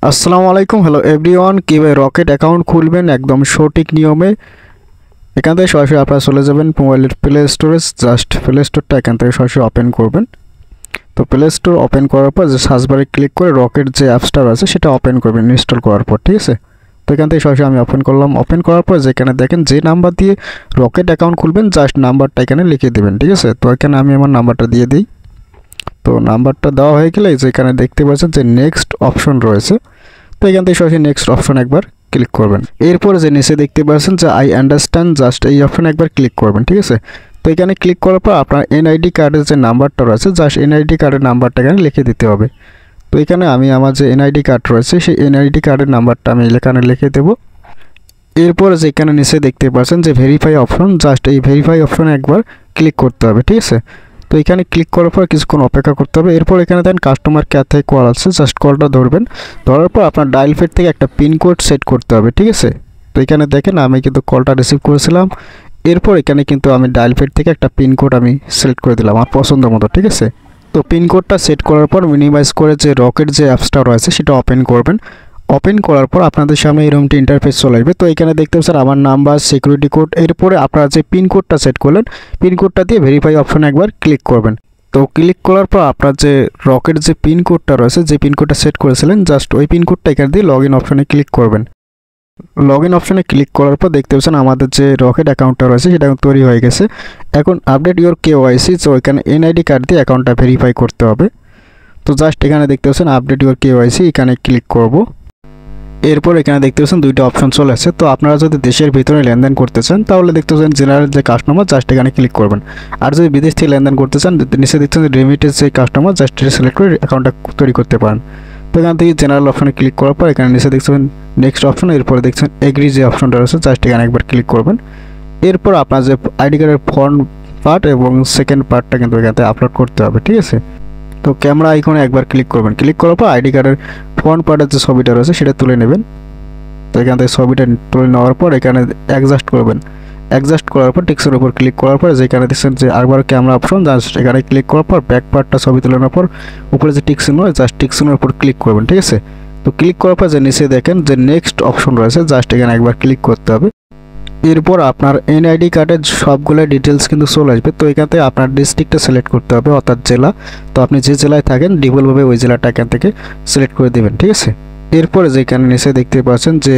আসসালামু আলাইকুম, hello everyone. কীভাবে রকেট অ্যাকাউন্ট খুলবেন একদম সঠিক নিয়মে, এখান থেকে সরাসরি আপনারা চলে যাবেন মোবাইলের প্লে স্টোরে। জাস্ট প্লে স্টোরটা এখান থেকে সরাসরি ওপেন করবেন। তো প্লে স্টোর ওপেন করার পর যে সার্চ বারে ক্লিক করে রকেট যে অ্যাপসটা আছে সেটা ওপেন করবেন ইনস্টল করার পর, ঠিক আছে। তো এখান থেকে সরাসরি আমি ওপেন করলাম। ওপেন করার পর যেখানে দেখেন যে নাম্বার দিয়ে রকেট অ্যাকাউন্ট খুলবেন জাস্ট নাম্বারটা এখানে লিখে দেবেন, ঠিক আছে। তো এখানে আমি আমার নাম্বারটা দিয়ে দিই। তো নাম্বারটা দেওয়া হয়ে গেলে যেখানে দেখতে পাচ্ছেন যে নেক্সট অপশন রয়েছে, তো এখান থেকে সরাসরি নেক্সট অপশন একবার ক্লিক করবেন। এরপর যে নিচে দেখতে পাচ্ছেন যে আই আন্ডারস্ট্যান্ড, জাস্ট এই অপশনে একবার ক্লিক করবেন, ঠিক আছে। তো এখানে ক্লিক করার পর আপনার এনআইডি কার্ডের যে নাম্বারটা রয়েছে জাস্ট এনআইডি কার্ডের নাম্বারটা এখানে লিখে দিতে হবে। তো এখানে আমি আমার যে এনআইডি কার্ড রয়েছে সেই এনআইডি কার্ডের নাম্বারটা আমি এখানে লিখে দেবো। এরপর যেখানে নিচে দেখতে পাচ্ছেন যে ভেরিফাই অপশন, জাস্ট এই ভেরিফাই অপশনে একবার ক্লিক করতে হবে, ঠিক আছে। তো এখানে ক্লিক করার পর কিছুক্ষণ অপেক্ষা করতে হবে। এরপর এখানে দেন কাস্টমার কেয়ার থেকে কল আছে, জাস্ট কলটা ধরবেন। ধরার পর আপনার ডায়াল প্যাড থেকে একটা পিনকোড সেট করতে হবে, ঠিক আছে। তো এখানে দেখেন আমি কিন্তু কলটা রিসিভ করেছিলাম। এরপর এখানে কিন্তু আমি ডায়াল প্যাড থেকে একটা পিনকোড আমি সিলেক্ট করে দিলাম আমার পছন্দ মতো, ঠিক আছে। তো পিনকোডটা সেট করার পর মিনিমাইজ করে যে রকেট যে অ্যাপসটা রয়েছে সেটা ওপেন করবেন। ওপেন করার পর আপনাদের সামনে এরকমটি ইন্টারফেস চলে আসবে। তো এখানে দেখতে পাচ্ছেন আমার নাম্বার, সিকিউরিটি কোড, এরপরে আপনারা যে পিনকোডটা সেট করলেন পিনকোডটা দিয়ে ভেরিফাই অপশনে একবার ক্লিক করবেন। তো ক্লিক করার পর আপনার যে রকেট যে পিনকোডটা রয়েছে, যে পিনকোডটা সেট করেছিলেন জাস্ট ওই পিনকোডটা এখানে দিয়ে লগ ইন অপশনে ক্লিক করবেন। লগ ইন অপশনে ক্লিক করার পর দেখতে পাচ্ছেন আমাদের যে রকেট অ্যাকাউন্টটা রয়েছে সেটা তৈরি হয়ে গেছে। এখন আপডেট ইউর কেওয়াইসি, তো এখানে এনআইডি কার্ড দিয়ে অ্যাকাউন্টটা ভেরিফাই করতে হবে। তো জাস্ট এখানে দেখতে পাচ্ছেন আপডেট ইউর কেওয়াইসি, এখানে ক্লিক করব। এরপর এখানে দেখতে পাচ্ছেন দুইটা অপশন চলে আসছে। তো আপনারা যদি দেশের ভিতরে লেনদেন করতে চান তাহলে দেখতে পাচ্ছেন জেনারেল যে কাস্টমার, জাস্ট এখানে ক্লিক করবেন। আর যদি বিদেশ থেকে লেনদেন করতে চান নিচে দেখছেন যে রেমিটেন্স যে কাস্টমার, জাস্ট এটা সিলেক্ট করে অ্যাকাউন্টটা তৈরি করতে পারেন। তো এখান থেকে জেনারেল অপশনে ক্লিক করার পর এখানে নিচে দেখছেন নেক্সট অপশন, এরপরে দেখছেন এগ্রি যে অপশনটা রয়েছে জাস্ট এখানে একবার ক্লিক করবেন। এরপর আপনার যে আইডি কার্ডের ফ্রন্ট পার্ট এবং সেকেন্ড পার্টটা কিন্তু এখানে আপলোড করতে হবে, ঠিক আছে। তো ক্যামেরা আইকনে একবার ক্লিক করবেন। ক্লিক করার পর আইডি কার্ডের ফ্রন্ট পার্টের যে ছবিটা রয়েছে সেটা তুলে নেবেন। তো এখান থেকে ছবিটা তুলে নেওয়ার পর এখানে অ্যাডজাস্ট করবেন। অ্যাডজাস্ট করার পর টেক্সটের উপর ক্লিক করার পর যেখানে দেখছেন যে আরেকবার ক্যামেরা অপশন, জাস্ট এখানে ক্লিক করার পর ব্যাক পার্টটা ছবি তুলে নেওয়ার পর উপরে যে টিক চিহ্ন জাস্ট টিক চিহ্নের উপর ক্লিক করবেন, ঠিক আছে। তো ক্লিক করার পর যে নিচে দেখেন যে নেক্সট অপশন রয়েছে জাস্ট এখানে একবার ক্লিক করতে হবে। এরপর আপনার এনআইডি কার্ডের সবগুলো ডিটেলস কিন্তু চলে আসবে। তো এখান থেকে আপনার ডিস্ট্রিক্টটা সিলেক্ট করতে হবে, অর্থাৎ জেলা। তো আপনি যে জেলায় থাকেন ডিফল্টভাবে ওই জেলাটা এখান থেকে সিলেক্ট করে দেবেন, ঠিক আছে। এরপরে যেখানে নিচে দেখতে পাচ্ছেন যে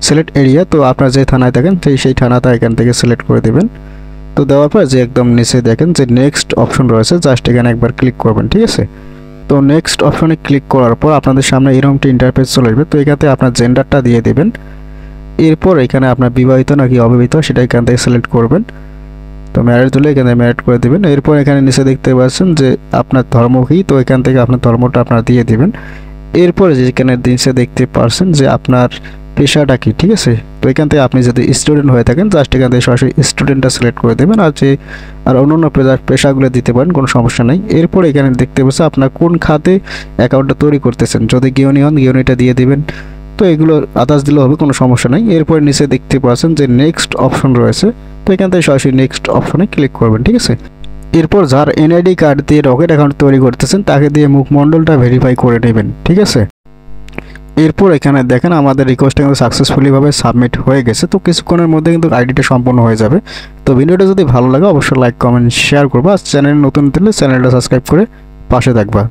সিলেক্ট এরিয়া, তো আপনার যে থানায় থাকেন সেই থানাটা এখান থেকে সিলেক্ট করে দেবেন। তো দেওয়ার পর যে একদম নিচে দেখেন যে নেক্সট অপশন রয়েছে জাস্ট এখানে একবার ক্লিক করবেন, ঠিক আছে। তো নেক্সট অপশনে ক্লিক করার পর আপনাদের সামনে এরকমটি ইন্টারফেস চলে আসবে। তো এখান থেকে আপনার জেন্ডারটা দিয়ে দেবেন। এরপর এখানে আপনার বিবাহিত নাকি অবিবাহিত সেটা এখান থেকে সিলেক্ট করবেন। তো ম্যারেজ হলে এখানে ম্যারেড করে দেবেন। এরপর এখানে নিচে দেখতে পাচ্ছেন যে আপনার ধর্ম কী, তো এখান থেকে আপনার ধর্মটা আপনার দিয়ে দেবেন। এরপরে যেখানে নিচে দেখতে পাচ্ছেন যে আপনার পেশাটা কি, ঠিক আছে। তো এখান থেকে আপনি যদি স্টুডেন্ট হয়ে থাকেন জাস্ট এখান থেকে সরাসরি স্টুডেন্টটা সিলেক্ট করে দেবেন। আর অন্যান্য পেশাগুলো দিতে পারেন, কোনো সমস্যা নেই। এরপর এখানে দেখতে পাচ্ছেন আপনার কোন খাতে অ্যাকাউন্টটা তৈরি করতেছেন, যদি গৃহণী হন গৃহণীটা দিয়ে দেবেন। তো এগুলো আদার্স দিলেও হবে, কোনো সমস্যা নেই। এরপর নিচে দেখতে পাচ্ছেন যে নেক্সট অপশন রয়েছে, তো এখান থেকে সরাসরি নেক্সট অপশনে ক্লিক করবেন, ঠিক আছে। এরপর যার এনআইডি কার্ড দিয়ে রকেট অ্যাকাউন্ট তৈরি করতেছেন তাকে দিয়ে মুখমণ্ডলটা ভেরিফাই করে নেবেন, ঠিক আছে। এরপর এখানে দেখেন আমাদের রিকোয়েস্টটা কিন্তু সাকসেসফুলিভাবে সাবমিট হয়ে গেছে। তো কিছুক্ষণের মধ্যে কিন্তু আইডিটা সম্পূর্ণ হয়ে যাবে। তো ভিডিওটা যদি ভালো লাগে অবশ্যই লাইক কমেন্ট শেয়ার করবা। আর চ্যানেল নতুন দিলে চ্যানেলটা সাবস্ক্রাইব করে পাশে থাকবা।